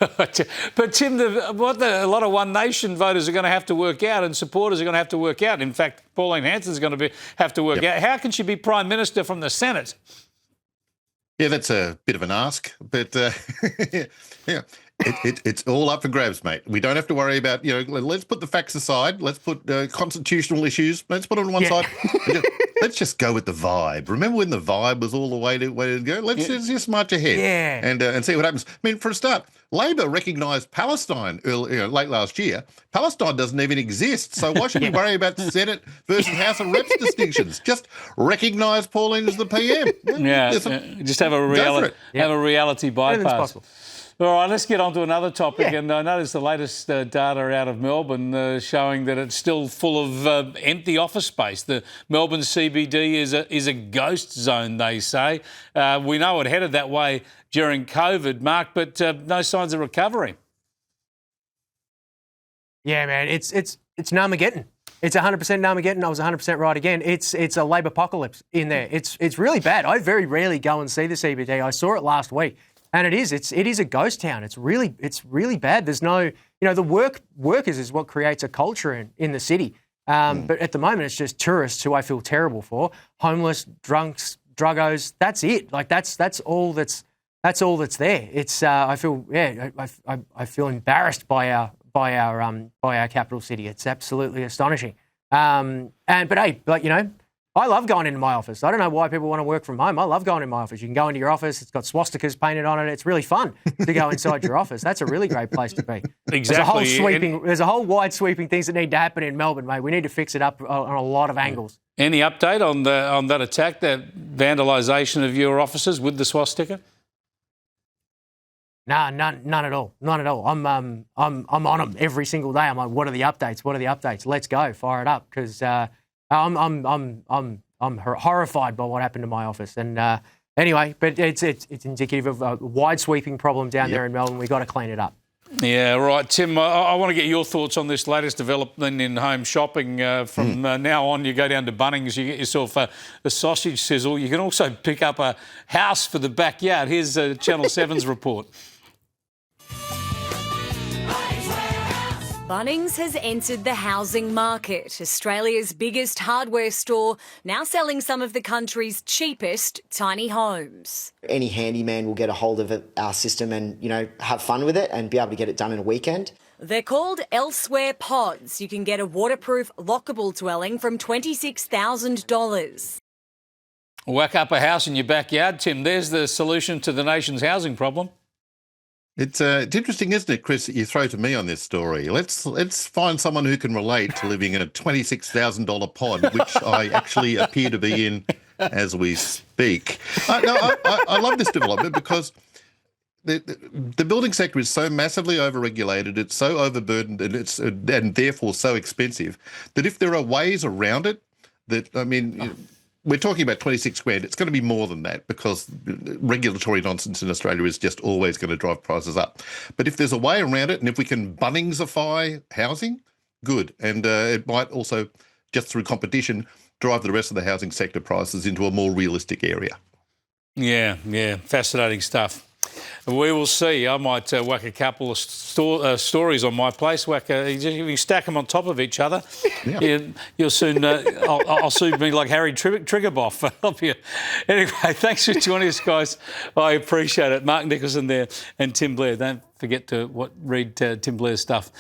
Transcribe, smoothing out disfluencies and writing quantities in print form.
But Tim, a lot of One Nation voters are going to have to work out, and supporters are going to have to work out. In fact, Pauline Hanson is going to have to work out. How can she be Prime Minister from the Senate? Yeah, that's a bit of an ask, but yeah, it's all up for grabs, mate. We don't have to worry about, let's put the facts aside. Let's put constitutional issues. Let's put it on one side. Let's just go with the vibe. Remember when the vibe was all the way to go? Let's just march ahead and see what happens. I mean, for a start, Labor recognised Palestine late last year. Palestine doesn't even exist, so why should we worry about the Senate versus House of Reps distinctions? Just recognise Pauline as the PM. Just have a reality bypass. All right, let's get on to another topic. And I noticed the latest data out of Melbourne showing that it's still full of empty office space. The Melbourne CBD is a ghost zone, they say. We know it headed that way during COVID, Mark, but no signs of recovery. Yeah, man, it's Narmageddon. It's 100% Narmageddon. I was 100% right again. It's a Labor apocalypse in there. It's really bad. I very rarely go and see the CBD. I saw it last week. And it is a ghost town. It's really bad. There's no, the workers is what creates a culture in the city. But at the moment, it's just tourists who I feel terrible for, homeless, drunks, druggos. That's it. Like that's all that's there. It's I feel embarrassed by our capital city. It's absolutely astonishing. But hey, I love going into my office. I don't know why people want to work from home. I love going in my office. You can go into your office. It's got swastikas painted on it. It's really fun to go inside your office. That's a really great place to be. Exactly. There's a whole wide sweeping things that need to happen in Melbourne, mate. We need to fix it up on a lot of angles. Any update on that attack, that vandalisation of your offices with the swastika? Nah, none at all. None at all. I'm on them every single day. I'm like, what are the updates? What are the updates? Let's go, fire it up, because I'm horrified by what happened to my office. And anyway, but it's indicative of a wide sweeping problem down there in Melbourne. We've got to clean it up. Yeah, right. Tim, I want to get your thoughts on this latest development in home shopping. From now on, you go down to Bunnings, you get yourself a sausage sizzle. You can also pick up a house for the backyard. Here's Channel 7's report. Bunnings has entered the housing market, Australia's biggest hardware store, now selling some of the country's cheapest tiny homes. Any handyman will get a hold of our system and, have fun with it and be able to get it done in a weekend. They're called Elsewhere Pods. You can get a waterproof, lockable dwelling from $26,000. Whack up a house in your backyard, Tim. There's the solution to the nation's housing problem. It's interesting, isn't it, Chris, that you throw to me on this story. Let's find someone who can relate to living in a $26,000 pod, which I actually appear to be in as we speak. I love this development because the building sector is so massively overregulated, it's so overburdened, and therefore so expensive that if there are ways around it, we're talking about 26 grand. It's going to be more than that because regulatory nonsense in Australia is just always going to drive prices up. But if there's a way around it, and if we can Bunningsify housing, good. And it might also, just through competition, drive the rest of the housing sector prices into a more realistic area. Yeah, fascinating stuff. We will see. I might whack a couple of stories on my place. You stack them on top of each other. Yeah. You'll soon. I'll soon be like Harry Triggerboff. Anyway, thanks for joining us, guys. I appreciate it. Mark Nicholson there and Tim Blair. Don't forget to read Tim Blair's stuff.